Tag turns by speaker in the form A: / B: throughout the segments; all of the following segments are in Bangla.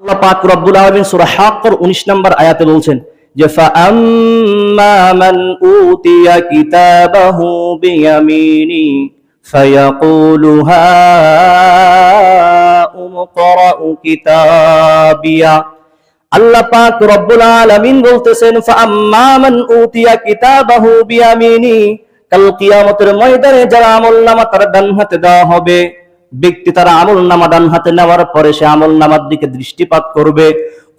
A: আল্লাহ পাক রব্বুল আলামিন সূরা হাক্কর 19 নম্বর আয়াতে বলছেন যে ফাআম্মা মান উতিয়া কিতাবাহু বিয়ামিনি ফায়াকুলু হাউম ইকরাউ কিতাবিয়া। আল্লাহ পাক রব্বুল আলামিন বলতেছেন ফাআম্মা মান উতিয়া কিতাবাহু বিয়ামিনি, কাল কিয়ামতের ময়দানে যারা আমলনামা তার ডান হাতে দেওয়া হবে, ব্যক্তি তারা আমলনামা ডান হাতে নেওয়ার পরে সে আমলনামার দিকে দৃষ্টিপাত করবে,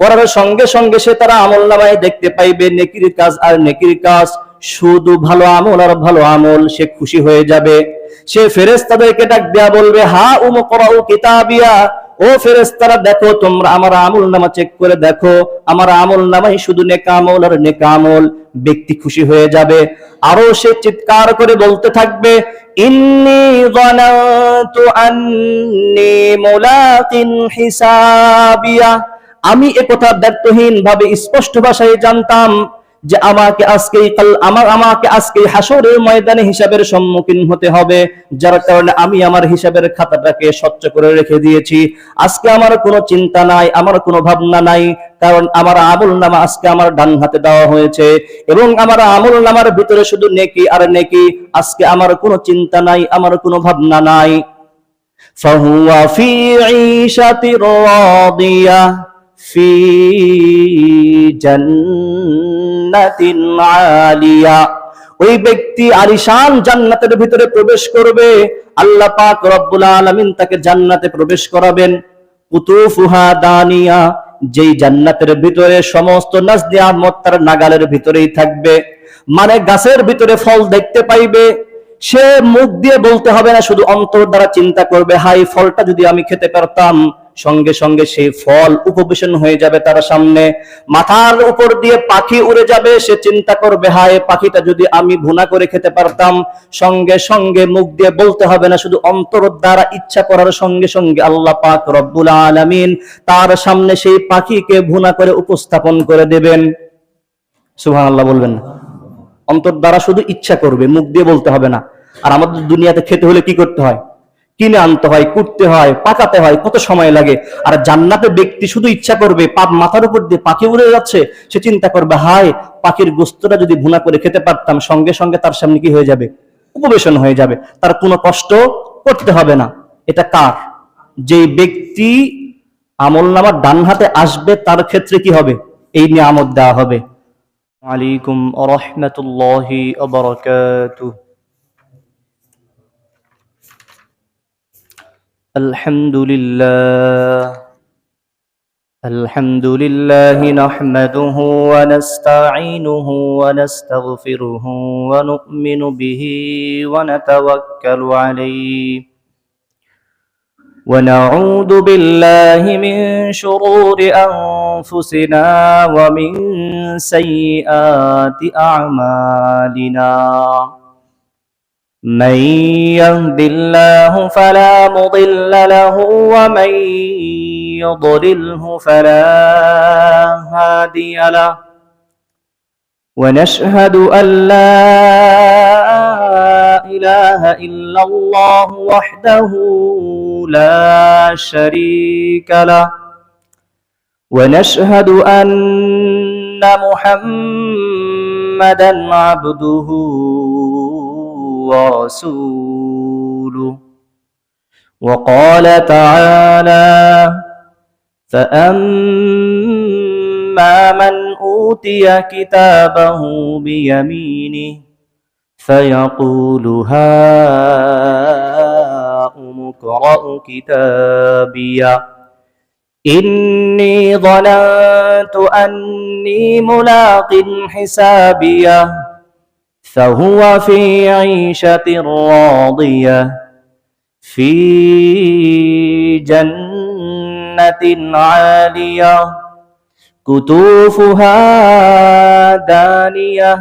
A: করার সঙ্গে সঙ্গে সে তারা আমলনামায় দেখতে পাইবে নেকির কাজ আর নেকির কাজ, শুধু ভালো আমল আর ভালো আমল। সে খুশি হয়ে যাবে। সে ফেরেশতাদেরকে ডাক দেয়া বলবে হা উমকরাউ কিতাবিয়া, ও ফেরেশতারা দেখো তোমরা আমার আমলনামা চেক করে দেখো, আমার আমলনামায় শুধু নেক আমল আর নেক আমল। ব্যক্তি খুশি হয়ে যাবে। আরো সে চিৎকার করে বলতে থাকবে ইন্নী যানাতু আন্নী মুলাকিন হিসাবিয়া, আমি একথা ব্যর্থহীন ভাবে স্পষ্ট ভাষায় জানতাম যে আমাকে আজকে হাসরের ময়দানে হিসাবের সম্মুখীন হতে হবে, যার কারণে আমি আমার হিসাবের খাতাটাকে স্বচ্ছ করে রেখে দিয়েছি। আজকে আমার কোনো চিন্তা নাই, আমার কোনো ভাবনা নাই, কারণ আমার আমলনামা আজকে আমার ডান হাতে দেওয়া হয়েছে এবং আমার আমলনামার ভিতরে শুধু নেকি আর নেকি। আজকে আমার কোনো চিন্তা নাই, আমার কোনো ভাবনা নাই। ফাহুয়া ফি ঈশাতির রাদিয়া ফি জান্নাতিন আলিয়া, ওই ব্যক্তি আলিশান জান্নাতের ভিতরে প্রবেশ করবে। আল্লাহ পাক রব্বুল আলামিন তাকে জান্নাতে প্রবেশ করাবেন। কুতুফুহা দানিয়া, যেই জান্নাতের ভিতরে সমস্ত নাজনিয়ামত তার নাগালের ভিতরেই থাকবে, মানে গাছের ভিতরে ফল দেখতে পাইবে। সে মুখ দিয়ে বলতে হবে না, শুধু অন্তর দ্বারা চিন্তা করবে হাই ফলটা যদি আমি খেতে পারতাম। সঙ্গে সঙ্গে সেই ফল উপবেশন হয়ে যাবে তার সামনে। মাথার উপর দিয়ে পাখি উড়ে যাবে, সে চিন্তা করবে হায় পাখিটা যদি আমি ভুনা করে খেতে পারতাম। সঙ্গে সঙ্গে মুখ দিয়ে বলতে হবে না, শুধু অন্তর দ্বারা ইচ্ছা করার সঙ্গে সঙ্গে আল্লাহ পাক রব্বুল আলামিন তার সামনে সেই পাখিকে ভুনা করে উপস্থাপন করে দেবেন। সুবহানাল্লাহ বলবেন না? অন্তর দ্বারা শুধু ইচ্ছা করবে, মুখ দিয়ে বলতে হবে না। আর আমাদের দুনিয়াতে খেতে হলে কি করতে হয়? কিনে আনতে হয়, কুটতে হয়, পাকাতে হয়, কত সময় লাগে। আর জান্নাতে ব্যক্তি শুধু ইচ্ছা করবে, মাথার উপর দিয়ে পাখি উড়ে যাচ্ছে, সে চিন্তা করবে হায় পাখির গোস্তটা যদি ভুনা করে খেতে পারতাম। সঙ্গে সঙ্গে তার সামনে কি হয়ে যাবে? উপবেশন হয়ে যাবে, তার কোনো কষ্ট করতে হবে না। এটা কার? যেই ব্যক্তি আমলনামার ডান হাতে আসবে তার ক্ষেত্রে কি হবে? এই নিয়ামত দেওয়া হবে। আলাইকুম ওয়া রাহমাতুল্লাহি ওয়া বারাকাতুহু। الحمد لله نحمده ونستعينه ونستغفره ونؤمن به ونتوكل عليه ونعوذ بالله من شرور أنفسنا ومن سيئات أعمالنا من يهد الله فلا مضل له ومن يضلله فلا هادي له ونشهد أن لا إله إلا الله وحده لا شريك له ونشهد أن محمدا عبده ورسوله وقال تعالى فأما من أوتي كتابه بيمينه فيقول هاؤم اقرءوا كتابيه إني ظننت أني ملاق حسابيه فهو في عيشة راضية في جنة عالية قطوفها دانية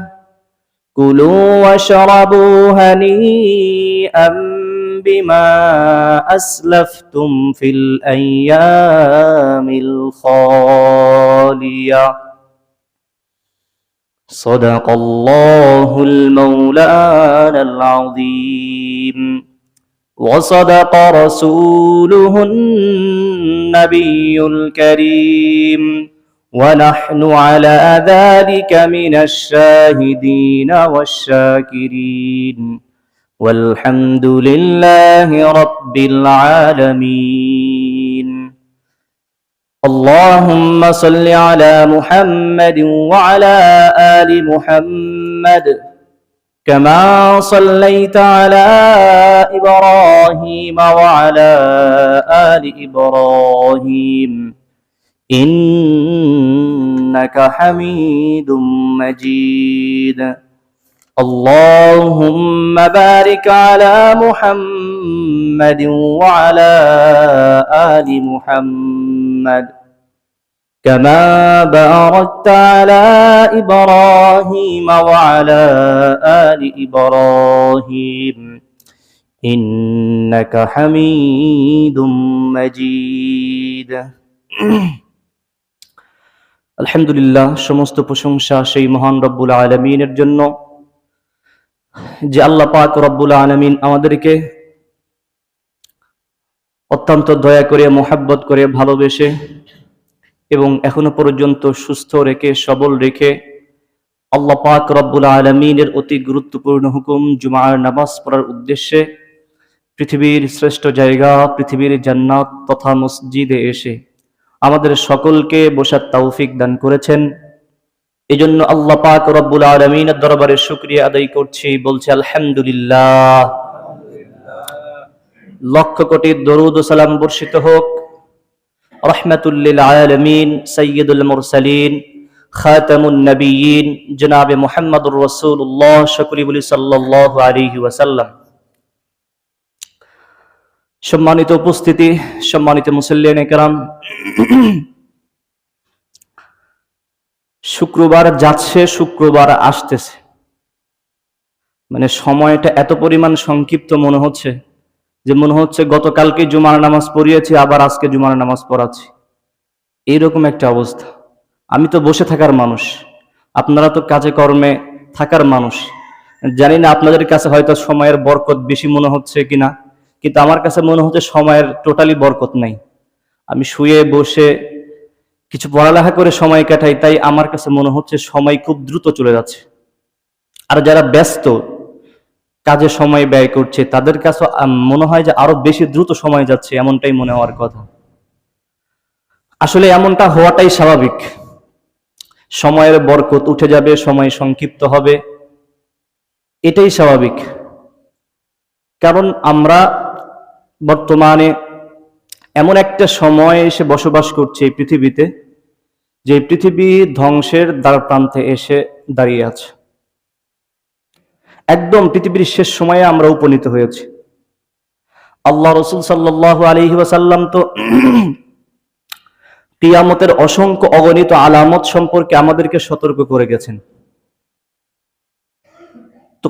A: كلوا واشربوا هنيئا بما أسلفتم في الأيام الخالية صدق الله المولانا العظيم وصدق رسوله النبي الكريم ونحن على ذلك من الشاهدين والشاكرين والحمد لله رب العالمين اللهم صل على محمد وعلى آل محمد كما صليت على إبراهيم وعلى آل إبراهيم إنك حميد مجيد اللهم بارك على محمد وعلى آل محمد كما باركت على إبراهيم وعلى آل إبراهيم إنك حميد مجيد আলহামদুলিল্লাহ, সমস্ত প্রশংসা সেই মহান রব্বুল আলামিনের জন্য যে আল্লাহ পাক রব্বুল আলামিন আমাদেরকে অত্যন্ত দয়া করে, মোহাব্বত করে, ভালোবেসে এবং এখনো পর্যন্ত সুস্থ রেখে, সবল রেখে আল্লাহ পাক রব্বুল আলামিনের অতি গুরুত্বপূর্ণ হুকুম জুমার নামাজ পড়ার উদ্দেশ্যে পৃথিবীর শ্রেষ্ঠ জায়গা, পৃথিবীর জান্নাত তথা মসজিদে এসে আমাদের সকলকে বসার তৌফিক দান করেছেন। এজন্য আল্লাহ পাক রব্বুল আলামিনের দরবারে শুকরিয়া আদায় করছি, বলছি আলহামদুলিল্লাহ। লক্ষ কোটি দরুদ ও সালাম বর্ষিত হোক রহমাতুল লিল আলামিন সাইয়্যিদুল মুরসালিন খাতামুন নবিয়্যিন জনাবে মুহাম্মদুর রাসূলুল্লাহ সাল্লাল্লাহু আলাইহি ওয়াসাল্লাম। সম্মানিত উপস্থিতি, সম্মানিত মুসল্লিয়ানে কেরাম, শুক্রবার যাচ্ছে, শুক্রবার আসতেছে, মানে সময়টা এত পরিমাণ সংক্ষিপ্ত মনে হচ্ছে যে মনে হচ্ছে গতকালকে জুমার নামাজ পড়িয়েছি, আবার আজকে জুমার নামাজ পড়াচ্ছি, এইরকম একটা অবস্থা। আমি তো বসে থাকার মানুষ, আপনারা তো কাজে কর্মে থাকার মানুষ। জানি না আপনাদের কাছে হয়তো সময়ের বরকত বেশি মনে হচ্ছে কিনা, কিন্তু আমার কাছে মনে হচ্ছে সময়ের টোটালি বরকত নাই। আমি শুয়ে বসে কিছু পড়ালেখা করে সময় কাটাই, তাই আমার কাছে মনে হচ্ছে সময় খুব দ্রুত চলে যাচ্ছে। আর যারা ব্যস্ত কাজে সময় ব্যয় করছে তাদের কাছে মনে হয় যে আরো বেশি দ্রুত সময় যাচ্ছে, এমনটাই মনে হওয়ার কথা। আসলে এমনটা হওয়াটাই স্বাভাবিক। সময়ের বরকত উঠে যাবে, সময় সংক্ষিপ্ত হবে, এটাই স্বাভাবিক। কারণ আমরা বর্তমানে এমন একটা সময় এসে বসবাস করছি এই পৃথিবীতে, যে পৃথিবী ধ্বংসের দ্বার প্রান্তে এসে দাঁড়িয়ে আছে। একদম পৃথিবীর শেষ সময়ে আমরা উপনীত হয়েছি। আল্লাহ রাসূল সাল্লাল্লাহু আলাইহি ওয়াসাল্লাম তো কিয়ামতের অসংখ্য অগণিত আলামত সম্পর্কে আমাদেরকে সতর্ক করে গেছেন। তো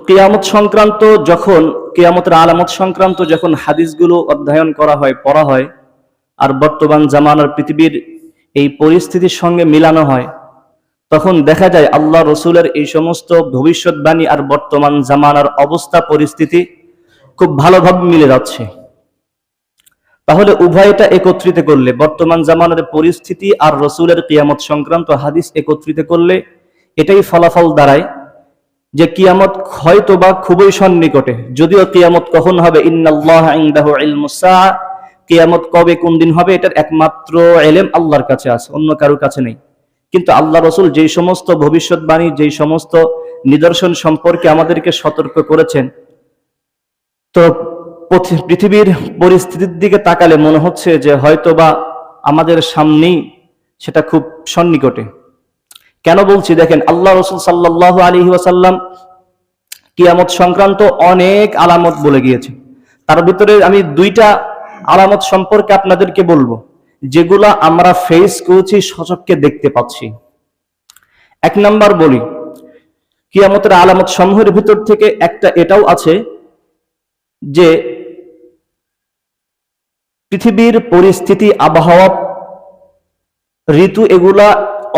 A: কিয়ামতের আলামত সংক্রান্ত যখন হাদিসগুলো অধ্যয়ন করা হয়, পড়া হয়, আর বর্তমান জামানার পৃথিবীর এই পরিস্থিতির সঙ্গে মিলানো হয়, তখন দেখা যায় আল্লাহ রসুলের এই সমস্ত ভবিষ্যৎবাণী আর বর্তমান জামানার অবস্থা পরিস্থিতি খুব ভালোভাবে মিলে যাচ্ছে। তাহলে উভয়টা একত্রিত করলে, বর্তমান জামানার পরিস্থিতি আর রসুলের কিয়ামত সংক্রান্ত হাদিস একত্রিত করলে এটাই ফলাফল দাঁড়ায় যে কিয়ামত হয়তোবা খুবই সন্নিকটে। যদিও কিয়ামত কখন হবে, ইন্নাল্লাহা ইনদাহু ইলমুস সাআ, কিয়ামত কবে কোন দিন হবে এটার একমাত্র ইলম আল্লাহর কাছে আছে, অন্য কারো কাছে নেই। কিন্তু আল্লাহ রাসূল যেই সমস্ত ভবিষ্যৎবাণী, যেই সমস্ত নিদর্শন সম্পর্কে আমাদেরকে সতর্ক করেছেন, তো পৃথিবীর পরিস্থিতির দিকে তাকালে মনে হচ্ছে যে হয়তোবা আমাদের সামনেই সেটা খুব সন্নিকটে। কেন বলছি দেখেন, আল্লাহ রাসূল সাল্লাল্লাহু আলাইহি ওয়াসাল্লাম কিয়ামত সংক্রান্ত অনেক আলামত বলে গিয়েছে। তার ভিতরে আমি দুইটা আলামত সম্পর্কে আপনাদেরকে বলবো, যেগুলা আমরা ফেস করেছি, সচক্ষে দেখতে পাচ্ছি। এক নাম্বার বলি, কিয়ামতের আলামত সমূহের ভিতর থেকে একটা এটাও আছে যে পৃথিবীর পরিস্থিতি, আবহাওয়া, ঋতু এগুলা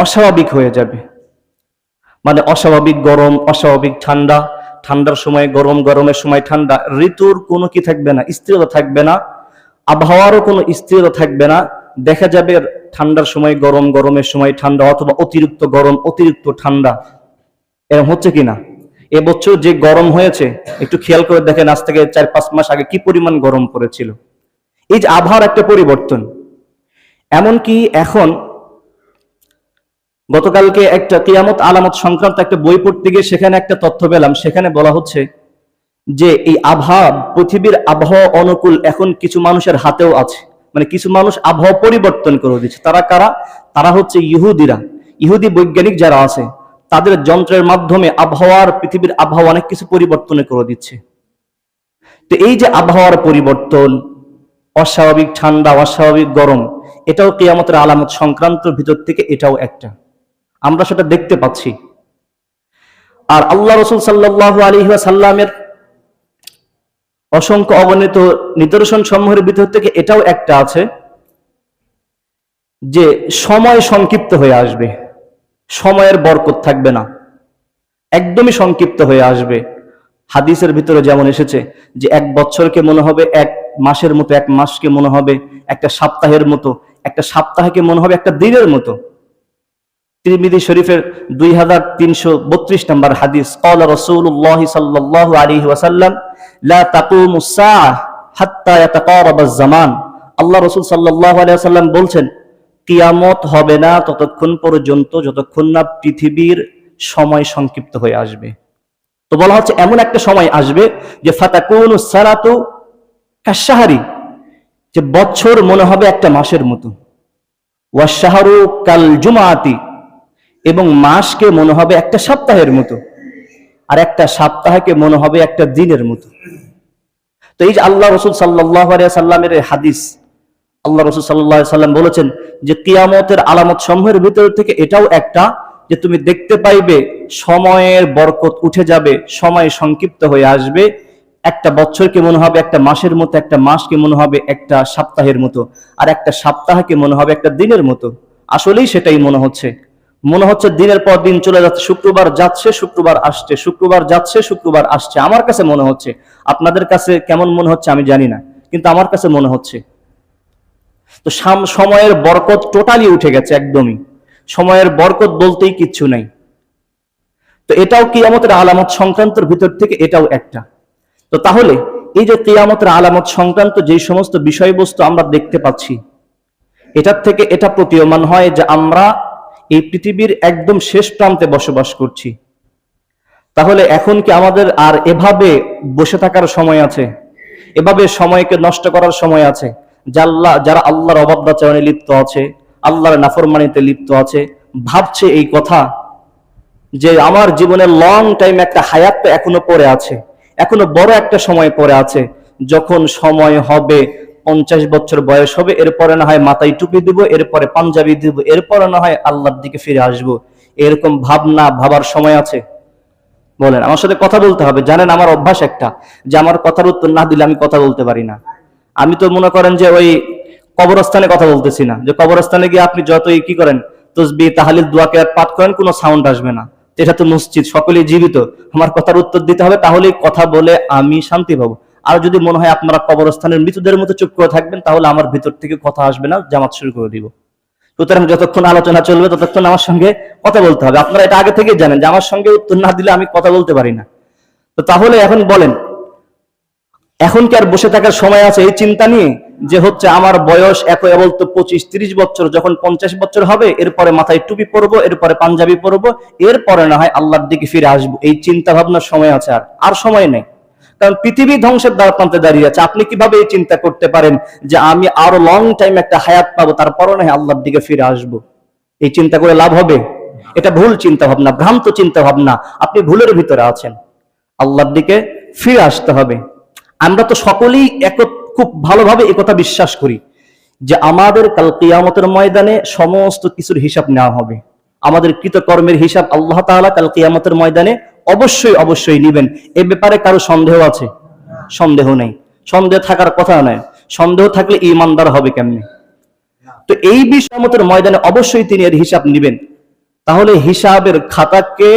A: অস্বাভাবিক হয়ে যাবে। মানে অস্বাভাবিক গরম, অস্বাভাবিক ঠান্ডা, ঠান্ডার সময় গরম, গরমের সময় ঠান্ডা, ঋতুর কোনো কি থাকবে না, স্থিরতা থাকবে না, আবহাওয়ারও কোনো স্থিরতা থাকবে না। দেখা যাবে ঠান্ডার সময় গরম, গরমের সময় ঠান্ডা, অথবা অতিরিক্ত গরম অতিরিক্ত ঠান্ডা, এরকম হচ্ছে কিনা? এবছর যে গরম হয়েছে একটু খেয়াল করে দেখেন, আজ থেকে 4-5 মাস আগে কি পরিমাণ গরম পড়েছিল। এই যে আবহাওয়ার একটা পরিবর্তন, এমনকি এখন গতকালকে একটা কিয়ামত আলামত সংক্রান্ত একটা বই পড়তে গিয়ে সেখানে একটা তথ্য পেলাম, সেখানে বলা হচ্ছে যে এই আবহাওয়া, পৃথিবীর আবহাওয়া অনুকূল এখন কিছু মানুষের হাতেও আছে। মানে কিছু মানুষ আবহাওয়া পরিবর্তন করে দিচ্ছে। তারা কারা? তারা হচ্ছে ইহুদিরা, ইহুদি বৈজ্ঞানিক যারা আছে, তাদের যন্ত্রের মাধ্যমে আবহাওয়ার, পৃথিবীর আবহাওয়া অনেক কিছু পরিবর্তন করে দিচ্ছে। তো এই যে আবহাওয়ার পরিবর্তন, অস্বাভাবিক ঠান্ডা, অস্বাভাবিক গরম, এটাও কিয়ামতের আলামত সংক্রান্ত ভিতর থেকে এটাও একটা, আমরা সেটা দেখতে পাচ্ছি। আর আল্লাহ রাসূল সাল্লাল্লাহু আলাইহি ওয়াসাল্লামের অসংখ্য অগণিত নিদর্শন সমূহের ভিতর থেকে এটাও একটা আছে যে সময় সংক্ষিপ্ত হয়ে আসবে, সময়ের বরকত থাকবে না, একদমই সংক্ষিপ্ত হয়ে আসবে। হাদিসের ভিতরে যেমন এসেছে যে 1 বছরকে মনে হবে 1 মাসের মতো, 1 মাসকে মনে হবে একটা সপ্তাহের মতো, একটা সপ্তাহকে মনে হবে একটা দিনের মতো। তিরমিজি শরীফের 2332 নম্বর হাদিস, ক্বালা রাসূলুল্লাহ সাল্লাল্লাহু আলাইহি ওয়াসাল্লাম লা তাকুমুস সাআহ হাত্তা ইয়াতাকারাবাজ জামান। আল্লাহ রাসূল সাল্লাল্লাহু আলাইহি ওয়াসাল্লাম বলছেন, কিয়ামত হবে না ততক্ষণ পর্যন্ত যতক্ষণ না পৃথিবীর সময় সংক্ষিপ্ত হয়ে আসবে। তো বলা হচ্ছে এমন একটা সময় আসবে যে ফাতাকুনুস সানাতু কাশশাহরি, যে বছর মনে হবে একটা মাসের মতো, ওয়াশ শাহরু কাল জুমাতি, এবং মাসকে মনে হবে একটা সপ্তাহের মতো, আর একটা সপ্তাহকে মনে হবে একটা দিনের মতো। তো এই যে আল্লাহ রাসূল সাল্লাল্লাহু আলাইহি ওয়াসাল্লামের হাদিস, আল্লাহ রাসূল সাল্লাল্লাহু আলাইহি ওয়াসাল্লাম বলেছেন যে কিয়ামতের আলামত সমূহের ভিতর থেকে এটাও একটা, যে তুমি দেখতে পাইবে সময়ের বরকত উঠে যাবে, সময় সংক্ষিপ্ত হয়ে আসবে। একটা বছরকে মনে হবে একটা মাসের মতো, একটা মাসকে মনে হবে একটা সপ্তাহের মতো, আর একটা সপ্তাহকে মনে হবে একটা দিনের মতো। আসলেই সেটাই মনে হচ্ছে, মনে হচ্ছে দিনের পর দিন চলে যাচ্ছে, শুক্রবার যাচ্ছে শুক্রবার আসছে, শুক্রবার যাচ্ছে শুক্রবার আসছে। আমার কাছে মনে হচ্ছে, আপনাদের কাছে কেমন মনে হচ্ছে আমি জানি না, কিন্তু আমার কাছে মনে হচ্ছে। তো সময়ের বরকত টোটালি উঠে গেছে, একদমই সময়ের বরকত বলতেই কিচ্ছু নাই। তো এটাও কিয়ামতের আলামত সংক্রান্তের ভিতর থেকে এটাও একটা। তো তাহলে এই যে কিয়ামতের আলামত সংক্রান্ত যে সমস্ত বিষয়বস্তু আমরা দেখতে পাচ্ছি, এটার থেকে এটা প্রতীয়মান হয় যে আমরা এই পৃথিবীর একদম শেষ প্রান্তে বসবাস করছি। তাহলে এখন কি আমাদের আর এভাবে বসে থাকার সময় আছে? এভাবে সময়কে নষ্ট করার সময় আছে? যারা আল্লাহর অবাধ্যাচরণে লিপ্ত আছে, আল্লাহর নাফরমানিতে লিপ্ত আছে, ভাবছে এই কথা যে আমার জীবনের লং টাইম একটা হায়াত তো এখনো পড়ে আছে, এখনো বড় একটা সময় পড়ে আছে, যখন সময় হবে 50 বছর বয়স হবে, এরপরে না হয় মাথায় টুপি দিব, এরপরে পাঞ্জাবি দিব, এরপরে না হয় আল্লাহর দিকে ফিরে আসবো, এরকম ভাবার সময় আছে? বলেন, আমার সাথে কথা বলতে হবে। জানেন আমার অভ্যাস একটা, যে আমার কথার উত্তর না দিলে আমি কথা বলতে পারি না। আমি তো মনে করেন যে ওই কবরস্থানে কথা বলতেছি না, যে কবরস্থানে গিয়ে আপনি যতই কি করেন, তসবিহ তাহলিল দোয়া কেরাত পাঠ করেন, কোনো সাউন্ড আসবে না, এটা তো মসজিদ, সকলেই জীবিত, আমার কথার উত্তর দিতে হবে, তাহলেই কথা বলে আমি শান্তি পাবো। আর যদি মনে হয় আপনারা কবরস্থানের মৃতদের মতো চুপ করে থাকবেন, তাহলে আমার ভিতর থেকে কথা আসবে না, জামাত শুরু করে দিব। সুতরাং যতক্ষণ আলোচনা চলবে ততক্ষণ আমার সঙ্গে কথা বলতে হবে। আপনারা এটা আগে থেকেই জানেন যে আমার সঙ্গে উত্তর না দিলে আমি কথা বলতে পারি না। তো তাহলে এখন বলেন, এখন কি আর বসে থাকার সময় আছে এই চিন্তা নিয়ে যে হচ্ছে আমার বয়স একই বলতো 25-30 বছর, যখন 50 বছর হবে এরপরে মাথায় টুপি পরবো, এরপরে পাঞ্জাবি পরবো, এরপরে না হয় আল্লাহর দিকে ফিরে আসবো, এই চিন্তা ভাবনার সময় আছে? আর সময় নেই, কারণ পৃথিবী ধ্বংসের দ্বার প্রান্তে দাঁড়িয়ে আছে। আপনি কিভাবে এই চিন্তা করতে পারেন যে আমি আরো লং টাইম একটা হায়াত পাবো, তারপরও না হয় আল্লাহর দিকে ফিরে আসবো? এই চিন্তা করে লাভ হবে? এটা ভুল চিন্তা ভাবনা, ভ্রান্ত চিন্তা ভাবনা, আপনি ভুলের ভিতরে আছেন। আল্লাহর দিকে ফিরে আসতে হবে। আমরা তো সকলেই খুব ভালোভাবে একথা বিশ্বাস করি যে আমাদের কাল কিয়ামতের ময়দানে সমস্ত কিছুর হিসাব নেওয়া হবে। আমাদের কৃতকর্মের হিসাব আল্লাহ তাআলা কাল কিয়ামতের ময়দানে অবশ্যই নেবেন। এ ব্যাপারে কারো সন্দেহ আছে? সন্দেহ নেই, সন্দেহ থাকার কথা নয়। সন্দেহ থাকলে ঈমানদার হবে কেমনে? তো এই কিয়ামতের ময়দানে অবশ্যই তিনি এর হিসাব নেবেন। তাহলে হিসাবের খাতাকে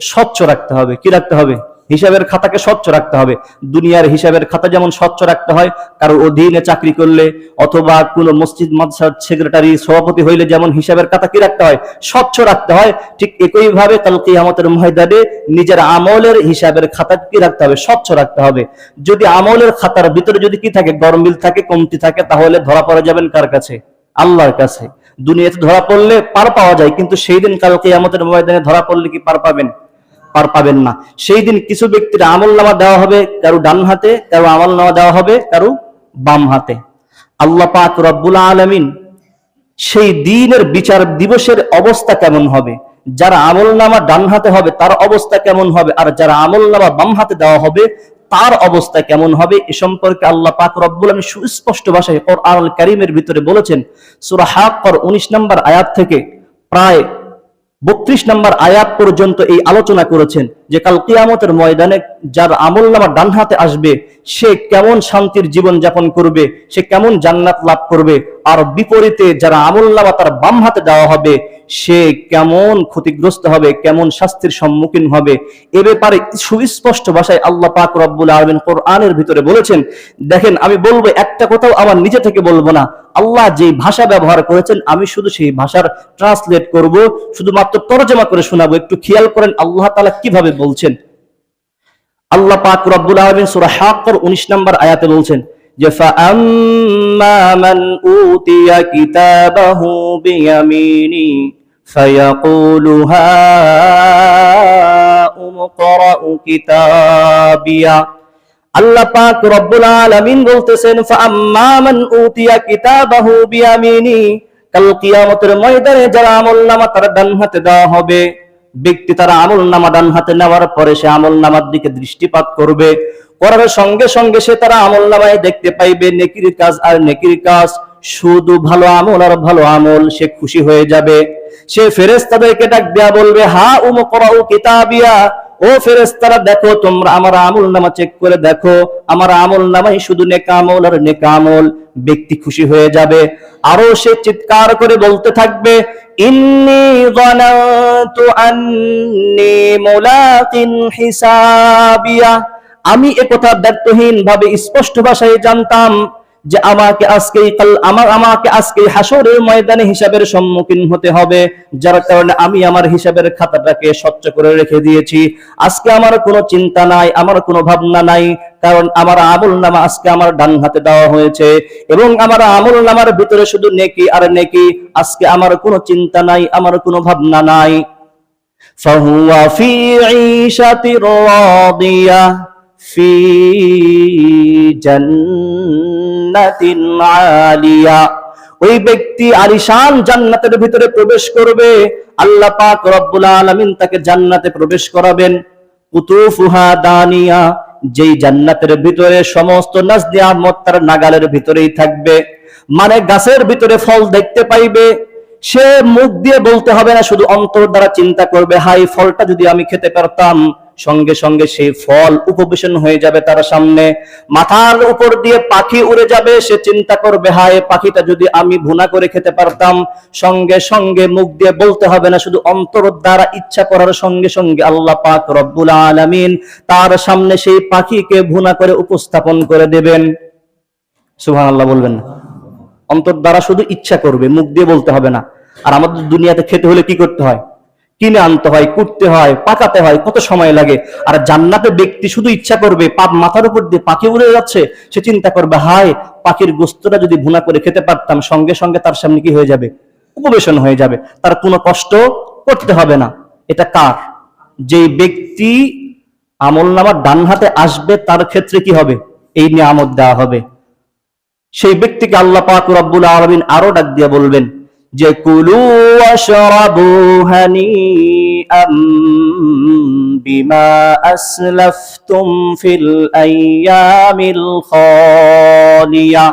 A: স্বচ্ছ রাখতে হবে। কি রাখতে হবে? হিসাবের খাতাকে স্বচ্ছ রাখতে হবে। দুনিয়ার হিসাবের খাতা যেমন স্বচ্ছ রাখতে হয়, কারো অধীনে চাকরি করলে অথবা কোনো মসজিদ মাদ্রাসার সেক্রেটারি সভাপতি হইলে যেমন হিসাবের খাতা কি রাখতে হয়, স্বচ্ছ রাখতে হয়, ঠিক একই ভাবে কাল কিয়ামতের ময়দানে নিজের আমলের হিসাবের খাতা কি রাখতে হবে, স্বচ্ছ রাখতে হবে। যদি আমলের খাতার ভিতরে যদি কি থাকে, গরমিল থাকে, কমতি থাকে, তাহলে ধরা পড়ে যাবেন কার কাছে? আল্লাহর কাছে। দুনিয়াতে ধরা পড়লে পার পাওয়া যায়, কিন্তু সেই দিন কাল কিয়ামতের ময়দানে ধরা পড়লে কি পার পাবেন? পার পাবেন না। সেই দিন কিছু ব্যক্তির আমলনামা দেওয়া হবে কারো ডান হাতে, কারো আমলনামা দেওয়া হবে কারো বাম হাতে। আল্লাহ পাক রব্বুল আলামিন সেই দিনের বিচার দিবসের অবস্থা কেমন হবে, যারা আমলনামা ডান হাতে হবে তার অবস্থা কেমন হবে, আর যারা আমলনামা বাম হাতে দেওয়া হবে তার অবস্থা কেমন হবে, এ সম্পর্কে আল্লাহ পাক রব্বুল আলামিন সুস্পষ্ট ভাষায় কোরআনুল কারীমের ভিতরে বলেছেন। সূরা হাক্কার 19 নম্বর আয়াত থেকে প্রায় 32 নম্বর আয়াত পর্যন্ত এই আলোচনা করেছেন যে কাল কিয়ামতের ময়দানে যার আমলনামা ডান হাতে আসবে সে কেমন শান্তির জীবন যাপন করবে, সে কেমন জান্নাত লাভ করবে, আর বিপরীতে যারা আমলনামা তার বাম হাতে দেওয়া হবে সে কেমন ক্ষতিগ্রস্ত হবে, কেমন শাস্তির সম্মুখীন হবে। এ ব্যাপারে সুস্পষ্ট ভাষায় আল্লাহ পাক রব্বুল আলামিন কোরআনের ভিতরে বলেছেন। দেখেন, আমি বলবো একটা কথাও আমার নিজে থেকে বলবো না, আল্লাহ যে ভাষা ব্যবহার করেছেন আমি শুধু সেই ভাষার ট্রান্সলেট করব, শুধুমাত্র তরজমা করে শোনাবো। একটু খেয়াল করেন আল্লাহ তাআলা কিভাবে বলছেন। আল্লাহ পাক রব্বুল আলামিন সূরা হাক্কার 19 নম্বর আয়াতে বলছেন যে ফাআম্মা মান উতিয়া কিতাবাহু বিয়ামিনি ফায়াকুলু হাউম ইকরাউ কিতাবিয়া। আল্লাহ পাক রব্বুল আলামিন বলতেছেন ফাআম্মা মান উতিয়া কিতাবাহু বিয়ামিনি, কাল কিয়ামতের ময়দানে যারা আমলনামা তার ডান হাতে দেওয়া হবে, ব্যক্তি তারা আমলনামা ডান হাতে নেওয়ার পরে সে আমলনামার দিকে দৃষ্টিপাত করবে, করার সঙ্গে সঙ্গে সে তারা আমলনামায় দেখতে পাইবে নেকির কাজ আর নেকির কাজ, শুধু ভালো আমল আর ভালো আমল। সে খুশি হয়ে যাবে। সে ফেরেশতাদেরকে ডাক দেয়া বলবে হা উমকরাউ কিতাবিয়া, ও ফেরেশতারা দেখো তোমরা আমার আমলনামা চেক করে দেখো, আমার আমলনামায় শুধু নেক আমল আর নেক আমল। ব্যক্তি খুশি হয়ে যাবে। আরো সে চিৎকার করে বলতে থাকবে ইন্নী যানাতু আন্নী মুলাকিন হিসাবিয়া, আমি একথা দায়িত্বহীন ভাবে স্পষ্ট ভাষায় জানতাম যে আমাকে আজকে হাসরের ময়দানে হিসাবের সম্মুখীন হতে হবে, যার কারণে আমি আমার হিসাবের খাতাটাকে স্বচ্ছ করে রেখে দিয়েছি। আজকে আমার কোনো চিন্তা নাই, আমার কোনো ভাবনা নাই, কারণ আমার আমলনামা আজকে আমার ডান হাতে দেওয়া হয়েছে এবং আমার আমলনামার ভিতরে শুধু নেকি আর নেকি। আজকে আমার কোনো চিন্তা নাই, আমার কোনো ভাবনা নাই। ফাহুয়া ফি ঈশাতির রাদিয়া ফি জান্নাতিন আলিয়া, ওই ব্যক্তি আলিশান জান্নাতের ভিতরে প্রবেশ করবে। আল্লাহ পাক রব্বুল আলামিন তাকে জান্নাতে প্রবেশ করাবেন। কুতুফুহা দানিয়া, যেই জান্নাতের ভিতরে সমস্ত নাজনিয়ামত তার নাগালের ভিতরেই থাকবে, মানে গাছের ভিতরে ফল দেখতে পাইবে। সে মুখ দিয়ে বলতে হবে না, শুধু অন্তর দ্বারা চিন্তা করবে হাই ফলটা যদি আমি খেতে পারতাম। সঙ্গে সঙ্গে সেই ফল উপবেশন হয়ে যাবে তার সামনে। মাথার উপর দিয়ে পাখি উড়ে যাবে, সে চিন্তা করবে হায় পাখিটা যদি আমি ভুনা করে খেতে পারতাম। সঙ্গে সঙ্গে মুখ দিয়ে বলতে হবে না, শুধু অন্তর দ্বারা ইচ্ছা করার সঙ্গে সঙ্গে আল্লাহ পাক রব্বুল আলামিন তার সামনে সেই পাখিকে ভুনা করে উপস্থাপন করে দেবেন। সুবহানাল্লাহ বলবেন না? অন্তর দ্বারা শুধু ইচ্ছা করবে, মুখ দিয়ে বলতে হবে না। আর আমাদের দুনিয়াতে খেতে হলে কি করতে হয়? কিনে আনতে হয়, কুটতে হয়, পাকাতে হয়, কত সময় লাগে। আর জান্নাতে ব্যক্তি শুধু ইচ্ছা করবে, মাথার উপর দিয়ে পাখি উড়ে যাচ্ছে, সে চিন্তা করবে হায় পাখির গোস্তটা যদি ভুনা করে খেতে পারতাম। সঙ্গে সঙ্গে তার সামনে কি হয়ে যাবে? উপবেশন হয়ে যাবে, তার কোনো কষ্ট করতে হবে না। এটা কার? যেই ব্যক্তি আমলনামার ডান হাতে আসবে তার ক্ষেত্রে কি হবে? এই নিয়ামত দেওয়া হবে। সেই ব্যক্তিকে আল্লাহ পাক রব্বুল আলামিন আরো ডাক দিয়ে বলবেন যে কুলু ওয়াশরাবু হানিআম বিমা আসলাফতুম ফিল আইয়ামিল খালিয়া।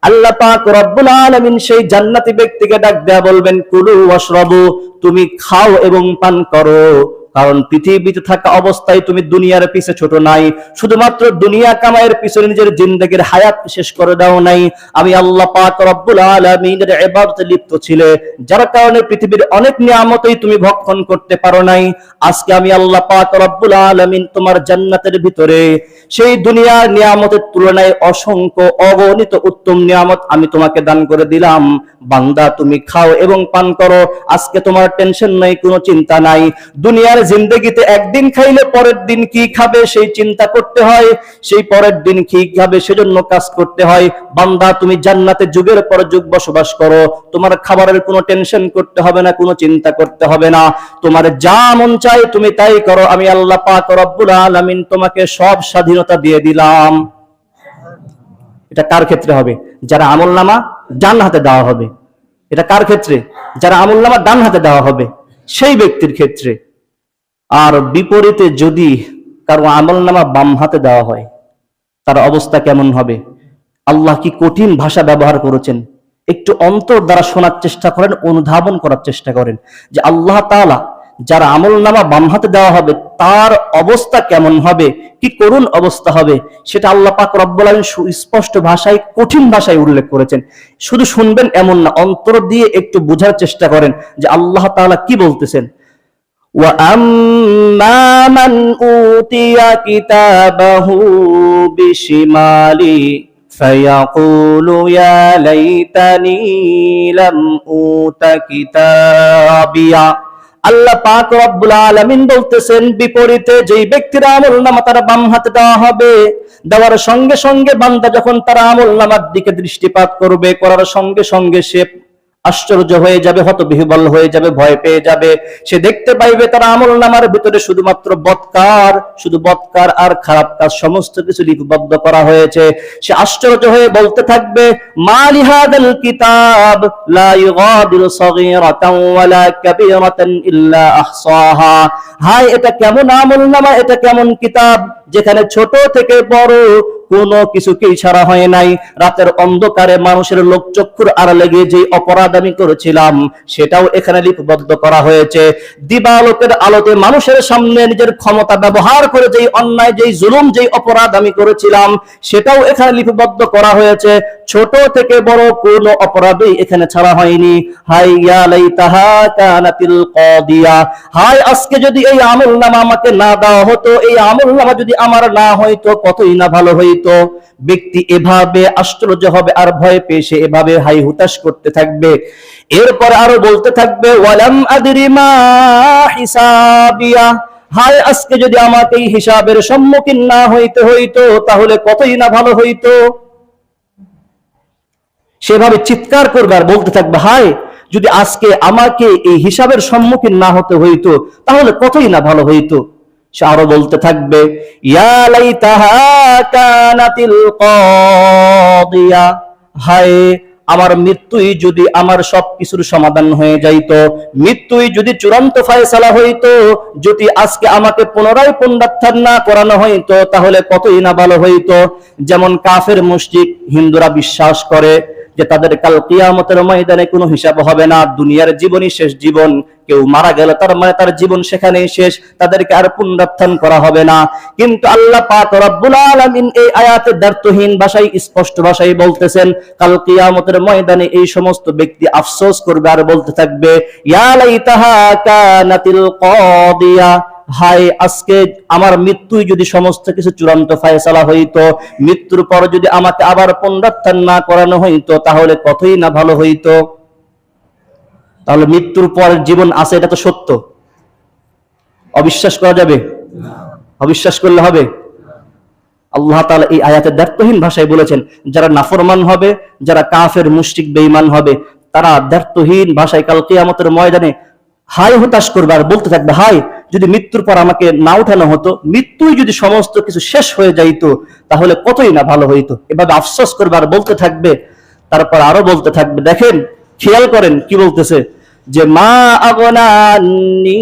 A: আল্লাহ পাক রব্বুল আলামিন সেই জান্নাতি ব্যক্তিকে ডাক দেয়া বলবেন কুলু ওয়াশরাবু, তুমি খাও এবং পান করো, কারণ পৃথিবীতে থাকা অবস্থায় তুমি দুনিয়ার পিছে ছোট নাই, শুধুমাত্র দুনিয়া কামাইয়ের পিছনে নিজের জিন্দেগির হায়াত শেষ করে দাও নাই। আমি আল্লাহ পাক রব্বুল আলামিনের ইবাদতে লিপ্ত ছিলে, যার কারণে পৃথিবীর অনেক নিয়ামতই তুমি ভক্ষণ করতে পারো নাই। আজকে আমি আল্লাহ পাক রব্বুল আলামিন তোমার জান্নাতের ভিতরে সেই দুনিয়ার নিয়ামতের তুলনায় অসংখ্য অগণিত উত্তম নিয়ামত আমি তোমাকে দান করে দিলাম। বান্দা তুমি খাও এবং পান করো, আজকে তোমার টেনশন নাই, কোনো চিন্তা নাই। দুনিয়ার জিন্দেগিতে একদিন খাইলে পরের দিন কি খাবে সেই চিন্তা করতে হয়, সেই পরের দিন কি খাবে সেজন্য কাজ করতে হয়। বান্দা তুমি জান্নাতে যুগের পর যুগ বসবাস করো, তোমার খাবারের কোনো টেনশন করতে হবে না, কোনো চিন্তা করতে হবে না। তোমার যা মন চায় তুমি তাই করো, আমি আল্লাহ পাক রব্বুল আলামিন তোমাকে সব স্বাধীনতা দিয়ে দিলাম। এটা কার ক্ষেত্রে হবে? যারা আমলনামা ডান হাতে দেওয়া হবে। এটা কার ক্ষেত্রে? যারা আমলনামা ডান হাতে দেওয়া হবে সেই ব্যক্তির ক্ষেত্রে। আর বিপরীতে যদি কারো আমলনামা বাম হাতে দেওয়া হয়, তার অবস্থা কেমন হবে? আল্লাহ কি কঠিন ভাষা ব্যবহার করেছেন, একটু অন্তর দ্বারা শোনার চেষ্টা করেন, অনুধাবন করার চেষ্টা করেন যে আল্লাহ তাআলা যার আমলনামা বাম হাতে দেওয়া হবে তার অবস্থা কেমন হবে, কি করুণ অবস্থা হবে, সেটা আল্লাহ পাক রব্বুল আলামিন সুস্পষ্ট ভাষায়, কঠিন ভাষায় উল্লেখ করেছেন। শুধু শুনবেন এমন না, অন্তর দিয়ে একটু বোঝার চেষ্টা করেন যে আল্লাহ তাআলা কি বলতেছেন। وَأَمَّا مَنْ أُوتِيَ كِتَابَهُ بِشِمَالِهِ فَيَقُولُ يَا لَيْتَنِي لَمْ أُوتَ كِتَابِيَهْ। আল্লাহ পাক রব্বুল আলামিন বলতেছেন, বিপরীতে যেই ব্যক্তির আমলনামা তার বাম হাতে দেওয়া হবে, দেওয়ার সঙ্গে সঙ্গে বান্দা যখন তার আমলনামার দিকে দৃষ্টিপাত করবে, করার সঙ্গে সঙ্গে সে আশ্চর্য হয়ে যাবে, হতবিহ্বল হয়ে যাবে, ভয় পেয়ে যাবে। সে দেখতে পাইবে তার আমলনামার ভিতরে শুধুমাত্র বদকার, শুধু বদকার আর খারাপ কাজ সমস্ত কিছু লিপিবদ্ধ করা হয়েছে। সে আশ্চর্য হয়ে বলতে থাকবে, মা লিহাদাল কিতাব লা ইউগাদিরু সাগীরাতান ওয়ালা কাবীরাতান ইল্লা আহসাহা। হায়, এটা কেমন আমলনামা, এটা কেমন কিতাব যেখানে ছোট থেকে বড় কোনো কিছুকেই ছাড়া হয় নাই। রাতের অন্ধকারে মানুষের লোকচক্ষুর আড়ালে গিয়ে যে অপরাধ আমি করেছিলাম সেটাও এখানে লিপিবদ্ধ করা হয়েছে। দিবালোকের আলোতে মানুষের সামনে নিজের ক্ষমতা ব্যবহার করে যেই অন্যায়, যেই জুলুম, যেই অপরাধ আমি করেছিলাম সেটাও এখানে লিপিবদ্ধ করা হয়েছে। ছোট থেকে বড় কোনো অপরাধই এখানে ছাড়া হয়নি। হায় ইয়া লাইতাহা কানাতিল কাদিয়া। হায়, আজকে যদি এই আমলনামা আমাকে না দেওয়া হতো, এই আমলনামা যদি আমার না হয়তো কতই না ভালো হইতো। ব্যক্তি এভাবে আশ্চর্য হবে আর ভয় পেয়ে সে এভাবে হাই হুতাশ করতে থাকবে। এরপর আরো বলতে থাকবে, ওয়ালাম আদরি মা হিসাবিয়া। হায়, আজকে যদি আমাকে এই হিসাবের সম্মুখীন না হইতে হইতো তাহলে কতই না ভালো হইতো। সেভাবে চিৎকার করবে আর বলতে থাকবে, হায়, যদি আজকে আমাকে এই হিসাবের সম্মুখীন না হতে হইতো তাহলে কতই না ভালো হইতো। সে আরো বলতে থাকবে, ইয়া লাইতাহা কানাতিল কাদিয়া। হায়, আমার মৃত্যুই যদি আমার সবকিছুর সমাধান হয়ে যাইতো, মৃত্যুই যদি চূড়ান্ত ফয়সালা হইতো, যদি আজকে আমাকে পুনরায় পুনরুত্থান না করানো হইতো তাহলে কতই না ভালো হইতো। যেমন কাফের মুশরিক হিন্দুরা বিশ্বাস করে যে তাদের কাল কিয়ামতের ময়দানে কোনো হিসাব হবে না, দুনিয়ার জীবনই শেষ জীবন, কেউ মারা গেল তার মানে তার জীবন সেখানেই শেষ, তাদেরকে আর পুনরুত্থান করা হবে না। কিন্তু আল্লাহ পাক রব্বুল আলামিন এই আয়াতে দ্ব্যর্থহীন ভাষায়, স্পষ্ট ভাষায় বলতেছেন, কাল কিয়ামতের ময়দানে এই সমস্ত ব্যক্তি আফসোস করবে আর বলতে থাকবে, ইয়া লাইতাহা কানাতিল কাদিয়া। হায়, আজকে আমার মৃত্যুই যদি সমস্ত কিছু চূড়ান্ত ফয়সালা হইতো, মৃত্যুর পর যদি আমাকে আবার পুনরুত্থান না করানো হইতো তাহলে কতই না ভালো হইতো। তাহলে মৃত্যুর পর জীবন আছে, এটা তো সত্য। অবিশ্বাস করা যাবে? অবিশ্বাস করলে হবে? আল্লাহ তাআলা এই আয়াতে দ্ব্যর্থহীন ভাষায় বলেছেন, যারা নাফরমান হবে, যারা কাফের মুশরিক বেঈমান হবে, তারা দ্ব্যর্থহীন ভাষায় কাল কিয়ামতের ময়দানে হায় হতাশ করবে আর বলতে থাকবে, হায়, যদি মৃত্যুর পর আমাকে না উঠানো হতো, মৃত্যুই যদি সমস্ত কিছু শেষ হয়ে যাইতো তাহলে কতই না ভালো হইতো। এভাবে আফসোস করবে আর বলতে থাকবে। তারপর আরো বলতে থাকবে, দেখেন, খেয়াল করেন কি বলতেছে, যে মা আগনানি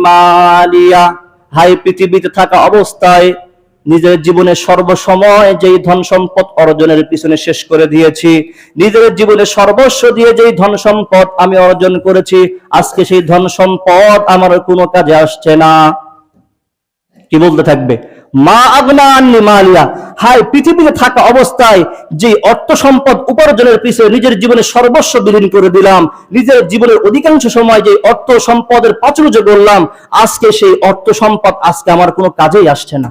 A: মালিয়া। হায়, পৃথিবীতে থাকা অবস্থায় নিজের জীবনে সর্বসময় যেই ধন সম্পদ অর্জনের পিছনে শেষ করে দিয়েছি, নিজের জীবনে সর্বস্ব দিয়ে যেই ধন সম্পদ আমি অর্জন করেছি, আজকে সেই ধন সম্পদ আমার কোনো কাজে আসছে না। কি বলতে থাকবে? মা আগনা আন্নি মালিয়া, হায় পৃথিবীতে থাকা অবস্থায় যে অর্থ সম্পদ উপার্জনের পিছনে নিজের জীবনে সর্বস্ব বিলীন করে দিলাম, নিজের জীবনের অধিকাংশ সময় যে অর্থ সম্পদের প্রাচুর্য করলাম, আজকে সেই অর্থ সম্পদ আজকে আমার কোনো কাজেই আসছে না।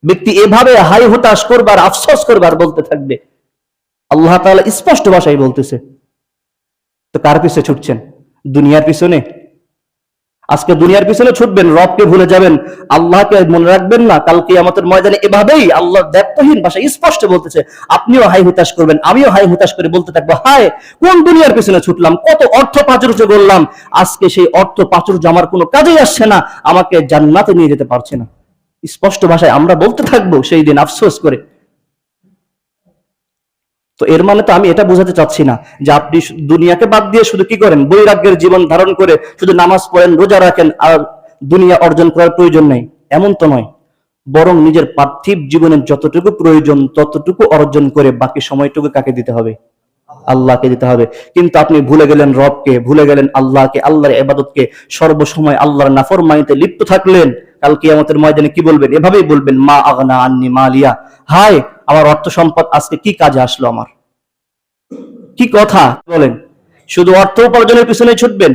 A: ব্যক্তি এভাবে হাই হতাশ করবার, আফসোস করবার বলতে থাকবে। আল্লাহ তাআলা স্পষ্ট ভাষায় বলতেছে। তো কার পিছনে ছুটছেন? দুনিয়ার পিছনে? আজকে দুনিয়ার পিছনে ছুটবেন, রবকে ভুলে যাবেন, আল্লাহকে মনে রাখবেন না। কালকে কিয়ামতের ময়দানে এভাবেই আল্লাহ দায়িত্বহীন ভাষায় স্পষ্ট বলতেছে, আপনিও হাই হুতাশ করবেন, আমিও হাই হুতাশ করে বলতে থাকবো, হায় কোন দুনিয়ার পিছনে ছুটলাম, কত অর্থ প্রাচুর্য করলাম, আজকে সেই অর্থ প্রাচুর্য আমার কোনো কাজেই আসছে না, আমাকে জান্নাতে নিয়ে যেতে পারছে না। স্পষ্ট ভাষায় আমরা বলতে থাকবো সেই দিন আফসোস করে। তো এর মানে তো আমি এটা বোঝাতে চাচ্ছি না যে আপনি দুনিয়াকে বাদ দিয়ে শুধু কি করেন, বৈরাগ্যের জীবন ধারণ করে শুধু নামাজ পড়েন, রোজা রাখেন, আর দুনিয়া অর্জন করার প্রয়োজন নেই, এমন তো নয়। বরং নিজের পার্থিব জীবনের যতটুকু প্রয়োজন ততটুকু অর্জন করে বাকি সময়টুকু কাকে দিতে হবে? আল্লাহকে দিতে হবে। কিন্তু আপনি ভুলে গেলেন রবকে, ভুলে গেলেন আল্লাহকে, আল্লাহর ইবাদতকে, সর্বসময় আল্লাহর নাফরমানিতে লিপ্ত থাকলেন। কাল কিয়ামতের ময়দানে কি বলবেন? এভাবেই বলবেন, মা আগনা আন্নি মালিয়া, হায় আমার অর্থ সম্পদ আজকে কি কাজে আসলো আমার? কি কথা বলেন? শুধু অর্থ উপার্জনের পিছনে ছুটবেন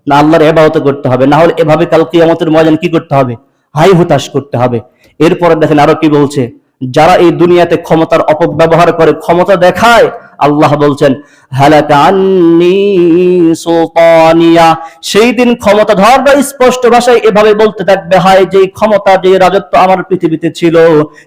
A: না, আল্লাহর ইবাদত করতে হবে। না হলে এভাবে কাল কিয়ামতের ময়দানে কি করতে হবে? হাই হুতাশ করতে হবে। এরপরে দেখেন আরো কি বলছে, যারা এই দুনিয়াতে ক্ষমতার অপব্যবহার করে, ক্ষমতা দেখায়, আল্লাহ বলছেন হালাকা আন্নি সুলতানিয়া, সেই দিন ক্ষমতাধররা স্পষ্ট ভাষায় এভাবে বলতে থাকবে, হায় যেই ক্ষমতা, যে রাজত্ব আমার পৃথিবীতে ছিল,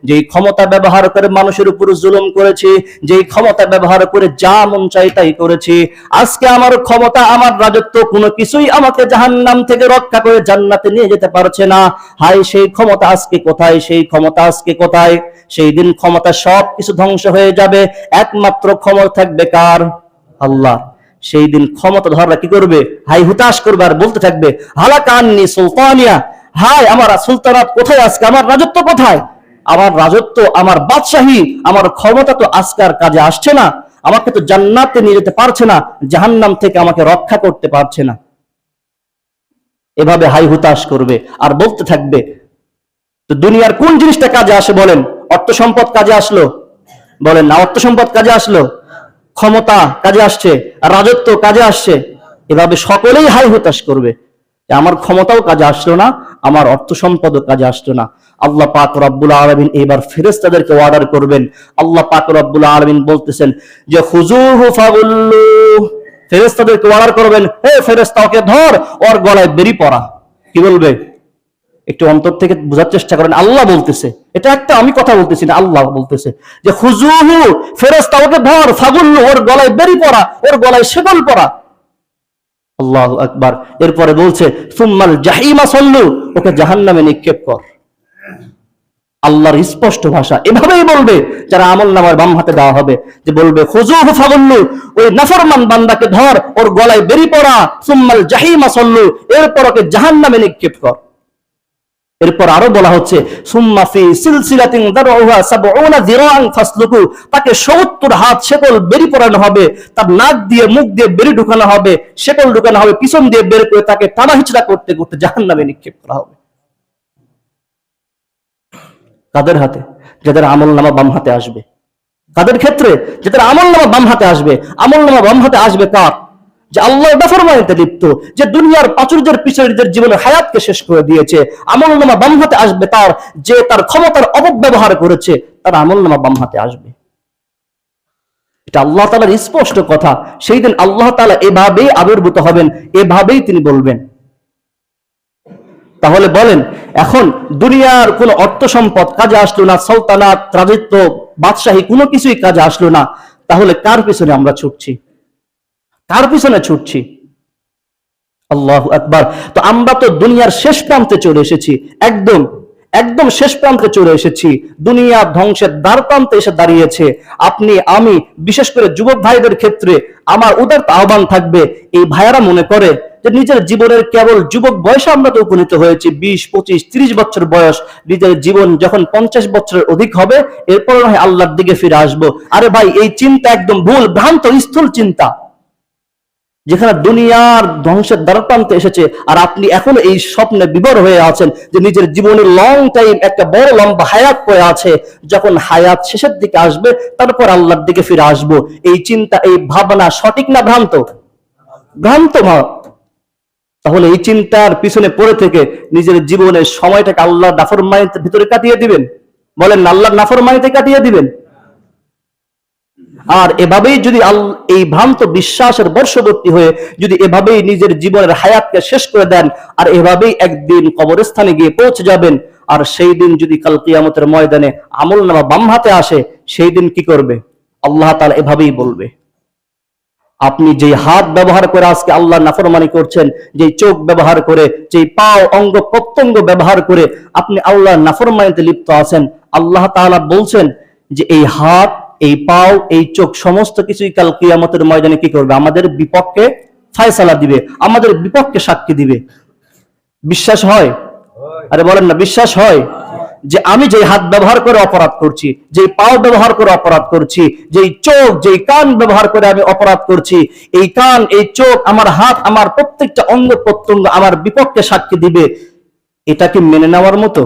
A: যেই ক্ষমতা ব্যবহার করে মানুষের উপর জুলুম করেছি, যেই ক্ষমতা ব্যবহার করে যা মন চাই তাই করেছি, আজকে আমার ক্ষমতা, আমার রাজত্ব কোনো কিছুই আমাকে জাহান্নাম থেকে রক্ষা করে জান্নাতে নিয়ে যেতে পারছে না। হায় সেই ক্ষমতা আজকে কোথায়? সেই ক্ষমতা আজকে কোথায়? সেই দিন ক্ষমতা সব কিছু ধ্বংস হয়ে যাবে, একমাত্র ক্ষমতা থাকবে কার? আল্লাহ। সেই দিন ক্ষমতাধররা কি করবে? হাই হুতাশ করবে আর বলতে থাকবে, হালাকা আন্নি সুলতানিয়া, হায় আমার সুলতানাত কোথায় আজকে, আমার রাজত্ব কোথায়? আমার রাজত্ব, আমার বাদশাহী, আমার ক্ষমতা তো আজকার কাজে আসছে না, আমাকে তো জান্নাতে নিয়ে যেতে পারছে না, জাহান্নাম থেকে আমাকে রক্ষা করতে পারছে না। এভাবে হাই হুতাশ করবে আর বলতে থাকবে। তো দুনিয়ার কোন জিনিসটা কাজে আসে বলেন? অর্থ সম্পদ কাজে আসলো? বলেন না, অর্থ সম্পদ কাজে আসলো? ক্ষমতা কাজে আসছে, রাজত্ব কাজে আসছে। এভাবে সকলেই হাই হতাশ করবে, আমার ক্ষমতাও কাজে আসলো না, আমার অর্থ সম্পদও কাজে আসলো না। আল্লাহ পাক রব্বুল আলামিন এবার ফেরেশতাদেরকে অর্ডার করবেন। আল্লাহ পাক রব্বুল আলামিন বলতেছেন যে খুযুহু ফাগুল্লু, ফেরেশতাদেরকে অর্ডার করবেন, হে ফেরেশতা ওকে ধর, ওর গলায় বেরি পড়া। কি বলবে? একটু অন্তর থেকে বোঝার চেষ্টা করেন, আল্লাহ বলতেছে, এটা একটা আমি কথা বলতেছি না, আল্লাহ বলতেছে যে খুযুহু, ফেরেশতা ওকে ধর, ফাগুল্লু ওর গলায় বেরি পড়া, ওর গলায় শেকল পড়া। আল্লাহু আকবার। এরপরে বলছে সুম্মাল জাহিমা সাল্লু, ওকে জাহান্নামে নিক্ষেপ কর। আল্লাহর স্পষ্ট ভাষা এভাবেই বলবে যারা আমলনামার বাম হাতে দেওয়া হবে, যে বলবে খুযুহু ফাগুল্লু, ওই নাফরমান বান্দাকে ধর, ওর গলায় বেরি পড়া, সুম্মাল জাহিমা সাল্লু, এরপর ওকে জাহান্নামে নিক্ষেপ কর। এরপর আরো বলা হচ্ছে সুম্মা ফি সিলসিলাতিন দারউহা ৭০ যিরাআন ফাসলুকু, তাকে ৭০ হাত শেকল বেরি পরানো হবে, তার নাক দিয়ে মুখ দিয়ে বেরি ঢুকানো হবে, শেকল ঢুকানো হবে, পিছন দিয়ে বের করে তাকে টানা হিচড়া করতে করতে জাহান্নামে নিক্ষেপ করা হবে। কাদের হাতে? যাদের আমলনামা বাম হাতে আসবে। কাদের ক্ষেত্রে? যাদের আমলনামা বাম হাতে আসবে। আমলনামা বাম হাতে আসবে কার? যে আল্লাহর নাফরমানিতে লিপ্ত, যে দুনিয়ার প্রাচুর্যের পিছনে নিজের জীবনের হায়াতকে শেষ করে দিয়েছে। আমলনামা বাম হাতে আসবে তার, যে তার ক্ষমতার অপব্যবহার করেছে, তার আমলনামা বাম হাতে আসবে। এটা আল্লাহ তাআলার স্পষ্ট কথা। সেই দিন আল্লাহ তাআলা এভাবেই আবির্ভূত হবেন, এভাবেই তিনি বলবেন। তাহলে বলেন, এখন দুনিয়ার কোন অর্থ সম্পদ কাজে আসলো না, সালতানাত, রাজত্ব, বাদশাহী কোনো কিছুই কাজে আসলো না, তাহলে কার পিছনে আমরা ছুটছি? কার পিছনে ছুটছি? আল্লাহু আকবার। তো আমরা তো দুনিয়ার শেষ প্রান্তে চলে এসেছি, একদম একদম শেষ প্রান্তে চলে এসেছি। দুনিয়া ধ্বংসের দ্বার প্রান্তে এসে দাঁড়িয়েছে। আপনি, আমি, বিশেষ করে যুবক ভাইদের ক্ষেত্রে আমার উদারত আহ্বান থাকবে, এই ভাইয়ারা মনে করে যে নিজের জীবনের কেবল যুবক বয়সে আমরা তো উপনীত হয়েছি, 20, 25, 30 বছর বয়স, নিজের জীবন যখন 50 বছরের অধিক হবে এরপর নয় আল্লাহর দিকে ফিরে আসবো। আরে ভাই, এই চিন্তা একদম ভুল, ভ্রান্ত, স্থূল চিন্তা, যেখানে দুনিয়ার ধ্বংসের দ্বারপ্রান্তে এসেছে, আর আপনি এখনো এই স্বপ্নে বিভোর হয়ে আছেন যে নিজের জীবনের লং টাইম একটা বড় লম্বা হায়াত পড়ে আছে, যখন হায়াত শেষের দিকে আসবে তারপর আল্লাহর দিকে ফিরে আসবো। এই চিন্তা, এই ভাবনা সঠিক না ভ্রান্ত? ভ্রান্ত ভাব। তাহলে এই চিন্তার পিছনে পড়ে থেকে নিজের জীবনের সময়টাকে আল্লাহর নাফরমানির ভিতরে কাটিয়ে দিবেন? বলেন, আল্লাহর নাফরমানিতে কাটিয়ে দিবেন? আর এভাবেই যদি এই ভ্রান্ত বিশ্বাসের বর্ষবর্তী হয়ে যদি এভাবেই নিজের জীবনের হায়াতকে শেষ করে দেন, আর এভাবেই একদিন কবরস্থানে গিয়ে পৌঁছে যাবেন, আর সেই দিন যদি কাল কিয়ামতের ময়দানে আমলনামা বাম হাতে আসে, সেই দিন কি করবে? আল্লাহ তাআলা এভাবেই বলবে, আপনি যেই হাত ব্যবহার করে আজকে আল্লাহর নাফরমানি করছেন, যেই চোখ ব্যবহার করে, যেই পাও অঙ্গ প্রত্যঙ্গ ব্যবহার করে আপনি আল্লাহর নাফরমানিতে লিপ্ত আছেন, আল্লাহ তাআলা বলছেন যে এই হাত, এই পাও, এই চোখ সমস্ত কিছুই কাল কিয়ামতের ময়দানে কি করবে? আমাদের বিপক্ষে ফয়সালা দিবে, আমাদের বিপক্ষে সাক্ষী দিবে। বিশ্বাস হয়? আরে বলেন না, বিশ্বাস হয়? যে আমি যে হাত ব্যবহার করে অপরাধ করছি, যে পাও ব্যবহার করে অপরাধ করছি, যেই চোখ, যেই কান ব্যবহার করে আমি অপরাধ করছি, এই কান, এই চোখ, আমার হাত, আমার প্রত্যেকটা অঙ্গ প্রত্যঙ্গ আমার বিপক্ষে সাক্ষী দিবে, এটা কি মেনে নেওয়ার মতো?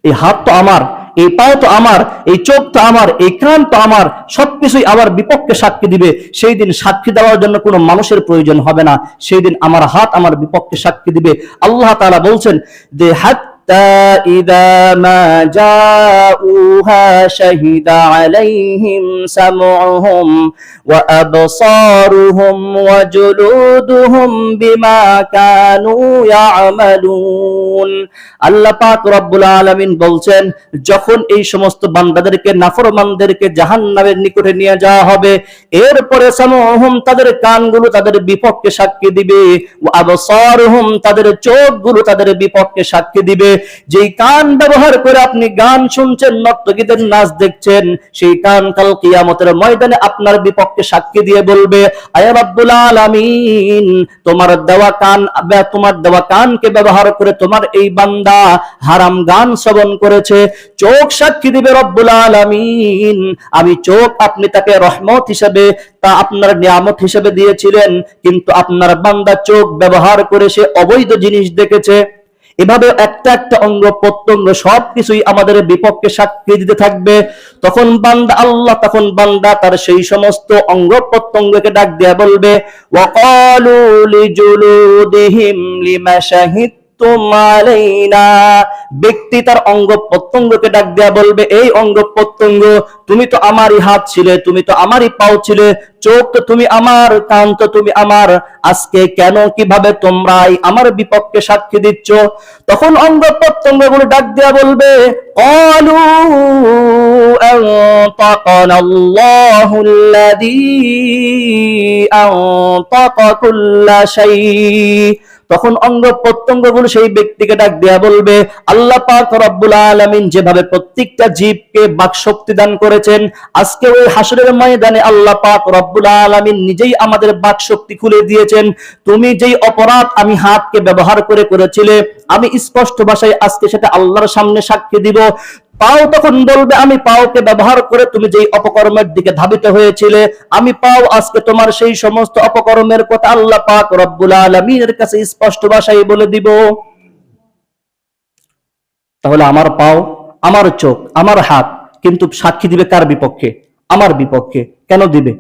A: এই হাত তো আমার, এই পাও তো আমার, এই চোখ তো আমার, এই কান তো আমার, সবকিছুই আমার বিপক্ষে সাক্ষী দিবে। সেই দিন সাক্ষী দেওয়ার জন্য কোনো মানুষের প্রয়োজন হবে না, সেই দিন আমার হাত আমার বিপক্ষে সাক্ষী দিবে। আল্লাহ তাআলা বলছেন যে إذا ما جاءوها شهد عليهم سمعهم وأبصارهم وجلودهم بما كانوا يعملون। আল্লাহ পাক রব্বুল আলামিন বলছেন, যখন এই সমস্ত বান্দাদেরকে, নাফরমানদেরকে জাহান্নামের নিকটে নিয়ে যাওয়া হবে, এরপরে সামউহুম, তাদের কানগুলো তাদের বিপক্ষে সাক্ষী দিবে, ওয়া আবসারুহুম, তাদের চোখগুলো তাদের বিপক্ষে সাক্ষী দিবে। যেই কান ব্যবহার করে আপনি গান শুনছেন, নর্তকীদের নাচ দেখছেন, সেই কান কাল কিয়ামতের ময়দানে আপনার বিপক্ষে সাক্ষী দিয়ে বলবে, আয় রব্বুল আলামিন, তোমার দেওয়া কানকে ব্যবহার করে তোমার এই বান্দা হারাম গান শ্রবণ করেছে। চোখ সাক্ষী দিবে, রব্বুল আলামিন, আমি চোখ আপনি তাকে রহমত হিসেবে, তা আপনার নিয়ামত হিসেবে দিয়েছিলেন, কিন্তু আপনার বান্দা চোখ ব্যবহার করে সে অবৈধ জিনিস দেখেছে। এভাবে একটা একটা অঙ্গ প্রত্যঙ্গ সবকিছুই আমাদের বিপক্ষে সাক্ষী দিতে থাকবে। তখন বান্দা তার সেই সমস্ত অঙ্গ প্রত্যঙ্গকে ডাক দেয়া বলবে, ওয়াকালু লিজুলুদিহিম লিমা শাহিদতুম আলাইনা। ব্যক্তি তার অঙ্গ প্রত্যঙ্গকে ডাক দেয়া বলবে, এই অঙ্গ প্রত্যঙ্গ, তুমি তো আমারই হাত ছিলে, তুমি তো আমারই পাও ছিলে, চোখ তো তুমি আমার, কান তো তুমি আমার, আজকে কেন, কিভাবে তোমরা আমার বিপক্ষে সাক্ষী দিচ্ছ? তখন অঙ্গ প্রত্যঙ্গগুলো ডাক দেয়া বলবে, ক্বালু আনতাকানাল্লাহুল্লাযী আনতাকা কুল্লা শাই। তখন অঙ্গ প্রত্যঙ্গগুলো সেই ব্যক্তিকে ডাক দেয়া বলবে, আল্লাহ পাক রব্বুল আলামিন যেভাবে প্রত্যেকটা জীবকে বাকশক্তি দান করেছেন, আজকে ওই হাসরের ময়দানে আল্লাহ পাক রব্বুল আলামিন নিজেই আমাদের বাকশক্তি খুলে দিয়েছেন। তুমি যেই অপরাধ আমি হাতকে ব্যবহার করে করেছিলে, আমি স্পষ্ট ভাষায় আজকে সেটা আল্লাহর সামনে সাক্ষী দিব। পাও তখন বলবে, আমি পাওকে ব্যবহার করে তুমি যেই অপকর্মের দিকে ধাবিত হয়েছিলে, আমি পাও আজকে তোমার সেই সমস্ত অপকর্মের কথা আল্লাহ পাক রব্বুল আলামিনের কাছে স্পষ্ট ভাষায় বলে দিব। তাহলে আমার পাও, আমার চোখ, আমার হাত কিন্তু সাক্ষী দিবে কার বিপক্ষে? আমার বিপক্ষে। কেন দিবে?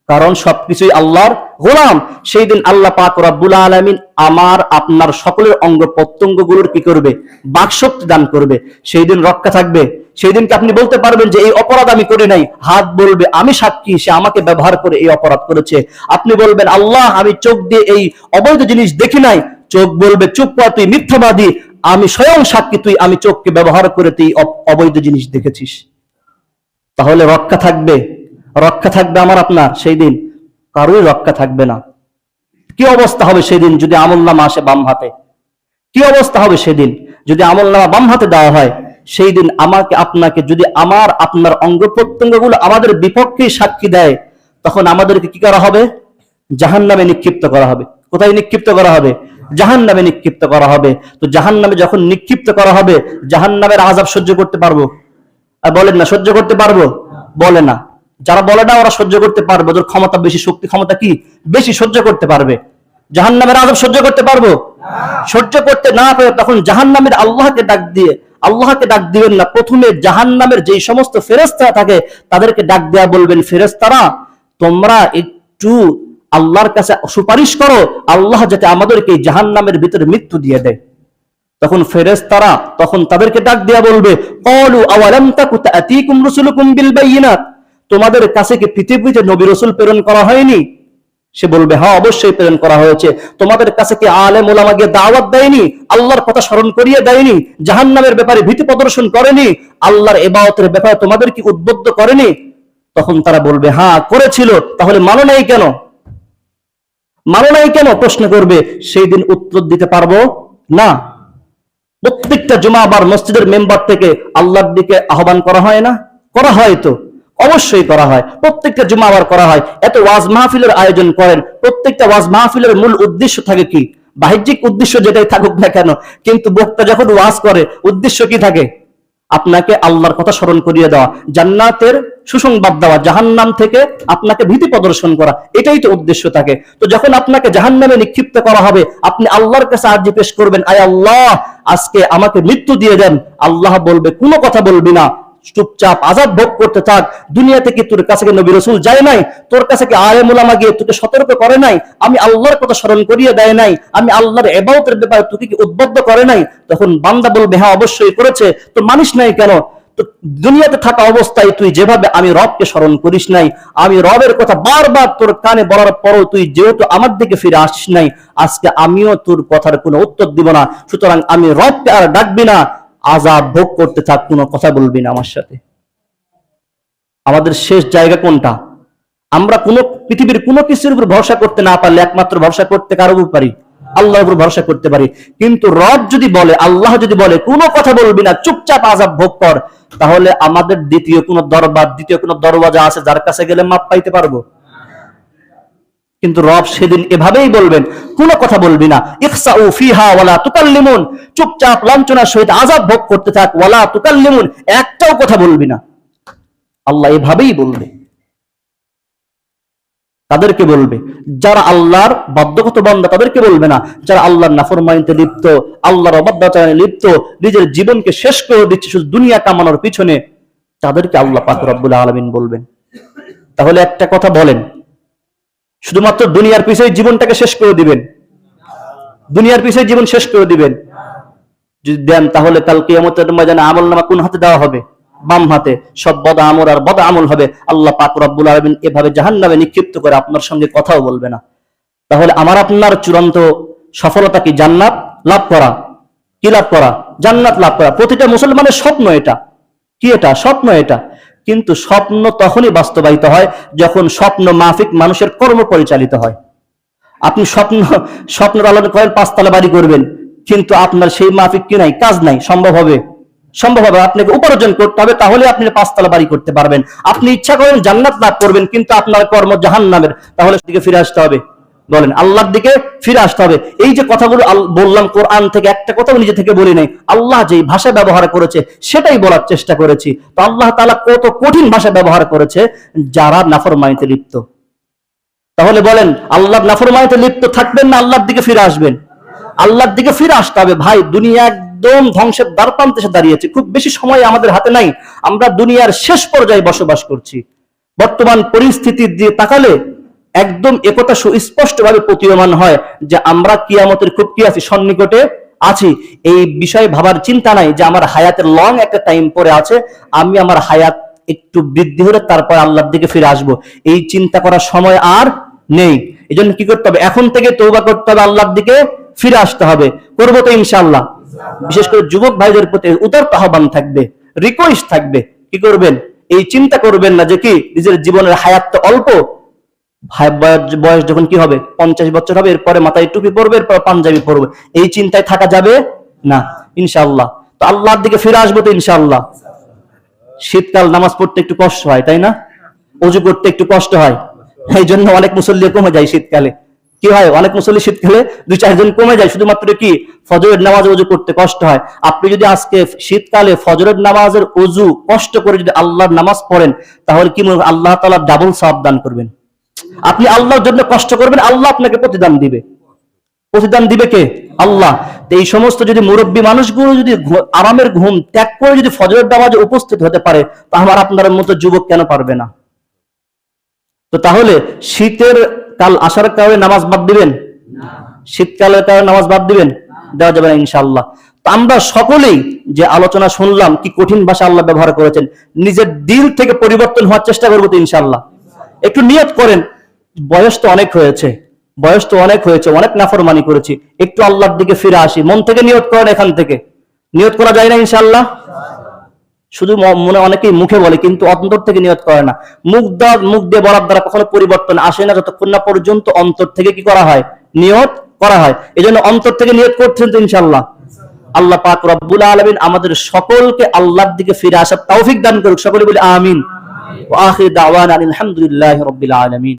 A: কারণ সবকিছুই আল্লাহর গোলাম। সেই দিন আল্লাহ পাক রব্বুল আলামিন আমার আপনার সকলের অঙ্গ প্রত্যঙ্গগুলোর কি করবে? বাকশক্তি দান করবে। সেই দিন রক্ষা থাকবে। সেই দিনকে আপনি বলতে পারবেন যে এই অপরাধ আমি করে নাই, হাত বলবে আমি সাক্ষী, সে আমাকে ব্যবহার করে এই অপরাধ করেছে। আপনি বলবেন আল্লাহ আমি চোখ দিয়ে এই অবৈধ জিনিস দেখি নাই, চোখ বলবে চুপ কর, তুই মিথ্যাবাদী, আমি স্বয়ং সাক্ষী, তুই আমি চোখকে ব্যবহার করে তুই অবৈধ জিনিস দেখেছিস। তাহলে রক্ষা থাকবে, রক্ষা থাকবে আমার আপনার। সেই দিন কারোই রক্ষা থাকবে না। কি অবস্থা হবে সেদিন যদি আমলনামা আসে বাম হাতে? কি অবস্থা হবে সেদিন যদি আমলনামা বাম হাতে দেওয়া হয়? সেই দিন আমাকে আপনাকে যদি আমার আপনার অঙ্গ প্রত্যঙ্গগুলো আমাদের বিপক্ষে সাক্ষী দেয়, তখন আমাদেরকে কি করা হবে? জাহান্নামে নিক্ষিপ্ত করা হবে। কোথায় নিক্ষিপ্ত করা হবে? জাহান্নামে নিক্ষিপ্ত করা হবে। তো জাহান্নামে যখন নিক্ষিপ্ত করা হবে, জাহান্নামের আযাব সহ্য করতে পারবো? আর বলেন না, সহ্য করতে পারবো? বলে না। যারা বলে না ওরা সহ্য করতে পারবে, ওদের ক্ষমতা বেশি, শক্তি ক্ষমতা কি বেশি, সহ্য করতে পারবে। জাহান্নামের আযাব সহ্য করতে পারবো? সহ্য করতে না পারে তখন জাহান্নামের আল্লাহকে ডাক দিবেন না। প্রথমে জাহান্নামের যেই সমস্ত ফেরেশতা থাকে তাদেরকে ডাক দেয়া বলবেন, ফেরেশতারা তোমরা একটু আল্লাহর কাছে সুপারিশ করো, আল্লাহ যাতে আমাদেরকে জাহান্নামের ভিতরে মৃত্যু দিয়ে দেয়। তখন ফেরেশতারা তখন তাদেরকে ডাক দেয়া বলবে, ক্বালু আওয়ালাম তাকু তা'তিকুম রুসুলুকুম বিল বায়িনাত, তোমাদের কাছে কি পৃথিবীতে নবী রাসূল প্রেরণ করা হয়নি? সে বলবে, হ্যাঁ অবশ্যই প্রেরণ করা হয়েছে। তোমাদের কাছে কি আলেম ওলামা গিয়ে দাওয়াত দেয়নি? আল্লাহর কথা স্মরণ করিয়ে দেয়নি? জাহান্নামের ব্যাপারে ভীতি প্রদর্শন করেনি? আল্লাহর ইবাদতের ব্যাপারে তোমাদের কি উদ্বুদ্ধ করেনি? তখন তারা বলবে, হ্যাঁ করেছিল। তাহলে মানো নাই কেন? মানো নাই কেন প্রশ্ন করবে। সেই দিন উত্তর দিতে পারবো না। প্রত্যেকটা জুমাবার মসজিদের মেম্বার থেকে আল্লাহর দিকে আহ্বান করা হয় না? করা হয় তো, অবশ্যই করা হয়। প্রত্যেকটা জুমাবার করা হয়। এত ওয়াজ মাহফিলের আয়োজন করেন, প্রত্যেকটা ওয়াজ মাহফিলের মূল উদ্দেশ্য থাকে কি? বাহ্যিক উদ্দেশ্য যেটাই থাকুক না কেন, কিন্তু বক্তা যখন ওয়াজ করে উদ্দেশ্য কি থাকে? আপনাকে আল্লাহর কথা স্মরণ করিয়ে দেওয়া, জান্নাতের সুসংবাদ দেওয়া, জাহান্নাম থেকে আপনাকে ভীতি প্রদর্শন করা, এটাই তো উদ্দেশ্য থাকে। তো যখন আপনাকে জাহান্নামে নিক্ষিপ্ত করা হবে, আপনি আল্লাহর কাছে আরজি পেশ করবেন, আয় আল্লাহ আজকে আমাকে মৃত্যু দিয়ে দেন। আল্লাহ বলবে, কোনো কথা বলবি না, চুপচাপ আযাব ভোগ করতে থাক। দুনিয়া থেকে তোর কাছে কি নবী রাসূল যায় নাই? তোর কাছে কি আলেম উলামা গিয়ে তোকে সতর্ক করে নাই? আমি আল্লাহর কথা স্মরণ করিয়ে দেয় নাই? আমি আল্লাহর ইবাদতের ব্যাপারে তোকে কি উদ্বুদ্ধ করে নাই? তখন বান্দা বলবে, হ্যাঁ অবশ্যই করেছে। তো মানিস নাই কেন? তো দুনিয়াতে থাকা অবস্থায় তুই যেভাবে আমি রবকে স্মরণ করিস নাই, আমি রবের কথা বারবার তোর কানে বলার পরও তুই যেহেতু আমার দিকে ফিরে আসিস নাই, আজকে আমিও তোর কথার কোনো উত্তর দিব না। সুতরাং আমি রবকে আর ডাকবি না, আযাব ভোগ করতে থাক, কোনো কথা বলবি না আমার সাথে। আমাদের শেষ জায়গা কোনটা? আমরা কোনো পৃথিবীর কোনো কিছুর উপর ভরসা করতে না পারলে একমাত্র ভরসা করতে কার উপর পারি? আল্লাহর উপর ভরসা করতে পারি। কিন্তু রব যদি বলে, আল্লাহ যদি বলে কোনো কথা বলবি না, চুপচাপ আযাব ভোগ কর, তাহলে আমাদের দ্বিতীয় কোনো দরবার, দ্বিতীয় কোনো দরওয়াজা আছে যার কাছে গেলে মাপ পাইতে পারবো? কিন্তু রব সেদিন এভাবেই বলবেন, কোনো কথা বলবি না, ইখসাউ ফিহা ওয়ালা তুকাল্লিমুন, চুপচাপ লাঞ্ছনার সহিত আযাব ভোগ করতে থাক, ওয়ালা তুকাল্লিমুন, একটাও কথা বলবি না। আল্লাহ এভাবেই বলবে। তাদেরকে বলবে যারা আল্লাহর বাধ্যগত বান্দা, তাদেরকে বলবে না। যারা আল্লাহর নাফরমানিতে লিপ্ত, আল্লাহর অবাধ্যতায় লিপ্ত, নিজের জীবনকে শেষ করে দিচ্ছে শুধু দুনিয়া কামানোর পিছনে, তাদেরকে আল্লাহ পাক রব্বুল আলামিন বলবেন। তাহলে একটা কথা বলেন, শুধুমাত্র দুনিয়ার পিছনে জীবনটাকে শেষ করে দিবেন? দুনিয়ার পিছনে জীবন শেষ করে দিবেন? যদি দেন তাহলে কাল কিয়ামতের ময়দানে আমলনামা কোন হাতে দেওয়া হবে? বাম হাতে। সব বদ আমল আর বদ আমল হবে। আল্লাহ পাক রব্বুল আলামিন এভাবে জাহান্নামে নিক্ষিপ্ত করে আপনার সঙ্গে কথাও বলবে না। তাহলে আমার আপনার চূড়ান্ত সফলতা কি? জান্নাত লাভ করা। কি লাভ করা? জান্নাত লাভ করা। প্রতিটা মুসলমানের স্বপ্ন এটা। কি এটা? স্বপ্ন এটা। কিন্তু স্বপ্ন তখনই বাস্তবায়িত হয় যখন স্বপ্ন মাফিক মানুষের কর্ম পরিচালিত হয়। আপনি স্বপ্ন লালন করেন, 5 তলা বাড়ি করবেন, কিন্তু আপনার সেই মাফিক কি নাই, কাজ নাই, সম্ভব হবে? সম্ভব হবে। আপনাকে উপার্জন করতে হবে, তাহলে আপনি 5 তলা বাড়ি করতে পারবেন। আপনি ইচ্ছা করেন জান্নাত লাভ করবেন, কিন্তু আপনার কর্ম জাহান্নামের, তাহলে দিকে ফিরে আসতে হবে। বলেন, আল্লাহর দিকে ফিরে আসতে হবে। এই যে কথাগুলো বললাম, কোরআন থেকে একটা কথাও নিজে থেকে বলি নাই, আল্লাহ যেই ভাষা ব্যবহার করেছে সেটাই বলার চেষ্টা করেছি। তো আল্লাহ তাআলা কত কঠিন ভাষা ব্যবহার করেছে যারা নাফরমানিতে লিপ্ত। তাহলে বলেন, আল্লাহর নাফরমানিতে লিপ্ত থাকবেন না আল্লাহর দিকে ফিরে আসবেন? আল্লাহর দিকে ফিরে আসতে হবে। ভাই, দুনিয়া একদম ধ্বংসের দ্বারপ্রান্তে এসে দাঁড়িয়েছে। খুব বেশি সময় আমাদের হাতে নাই। আমরা দুনিয়ার শেষ পর্যায়ে বসবাস করছি। বর্তমান পরিস্থিতির দিয়ে তাকালে একদম একথা সুস্পষ্ট ভাবে প্রতীয়মান হয় যে আমরা কিয়ামতের খুব কি আছি, সন্নিকটে আছি। এই বিষয়ে ভাবার চিন্তা নাই যে আমার হায়াতের লং একটা টাইম পরে আছে, আমি আমার হায়াত একটু বৃদ্ধি হলে তারপর আল্লাহর দিকে ফিরে আসবো, এই চিন্তা করার সময় আর নেই। এই জন্য কি করতে হবে? এখন থেকে তওবা করতে হবে, আল্লাহর দিকে ফিরে আসতে হবে। করবো তো ইনশাআল্লাহ। বিশেষ করে যুবক ভাইদের প্রতি উদারত আহ্বান থাকবে, রিকোয়েস্ট থাকবে, কি করবেন? এই চিন্তা করবেন না যে কি নিজের জীবনের হায়াত তো অল্প, বয়স যখন কি হবে 50 বছর হবে, এরপরে মাথায় টুপি পরবে, এরপর পাঞ্জাবি পরবে, এই চিন্তায় থাকা যাবে না ইনশাআল্লাহ। তো আল্লাহর দিকে ফিরে আসবো তো ইনশাআল্লাহ। শীতকাল নামাজ পড়তে একটু কষ্ট হয়, তাই না? ওযু করতে একটু কষ্ট হয়, এই জন্য অনেক মুসল্লি কমে যায় শীতকালে। কি হয়, অনেক মুসল্লি শীতকালে 2-4 জন কমে যায়, শুধুমাত্র কি ফজরের নামাজ ওযু করতে কষ্ট হয়। আপনি যদি আজকে শীতকালে ফজরের নামাজের ওযু কষ্ট করে যদি আল্লাহর নামাজ পড়েন, তাহলে কি আল্লাহ তাআলা ডাবল সওয়াব দান করবেন। আপনি আল্লাহর জন্য কষ্ট করবেন, আল্লাহ আপনাকে প্রতিদান দিবে। প্রতিদান দিবে কে? আল্লাহ। তো এই সমস্ত যদি মুরব্বী মানুষগুলো যদি আরামের ঘুম ত্যাগ করে যদি ফজরের নামাজে উপস্থিত হতে পারে, তা আমার আপনার মতো যুবক কেন পারবে না? তো তাহলে শীতের কাল আসার কারণে নামাজ বাদ দিবেন? শীতকালের কারণে নামাজ বাদ দিবেন? দেওয়া যাবে না ইনশাআল্লাহ। তো আমরা সকলেই যে আলোচনা শুনলাম, কি কঠিন ভাষা আল্লাহ ব্যবহার করেছেন, নিজের দিল থেকে পরিবর্তন হওয়ার চেষ্টা করবো তো ইনশাআল্লাহ। একটু নিয়ত করেন, বয়স তো অনেক হয়েছে, অনেক নাফরমানি করেছি, একটু আল্লাহর দিকে ফিরে আসি। মন থেকে নিয়ত করেন, এখান থেকে নিয়ত করা যায় না ইনশাআল্লাহ? শুধু মনে অনেকেই মুখে বলে, কিন্তু অন্তর থেকে নিয়ত করে না। মুখ দিয়ে বলার দ্বারা কখনো পরিবর্তন আসে না, যতক্ষণ না পর্যন্ত অন্তর থেকে কি করা হয়? নিয়ত করা হয়। এই জন্য অন্তর থেকে নিয়ত করছেন তো ইনশাআল্লাহ। আল্লাহ পাক রব্বুল আলামিন আমাদের সকলকে আল্লাহর দিকে ফিরে আসার তৌফিক দান করুক। সকলে বলি আমিন। ওয়া আখির দাওয়ানা আলহামদুলিল্লাহি রাব্বিল আলামিন।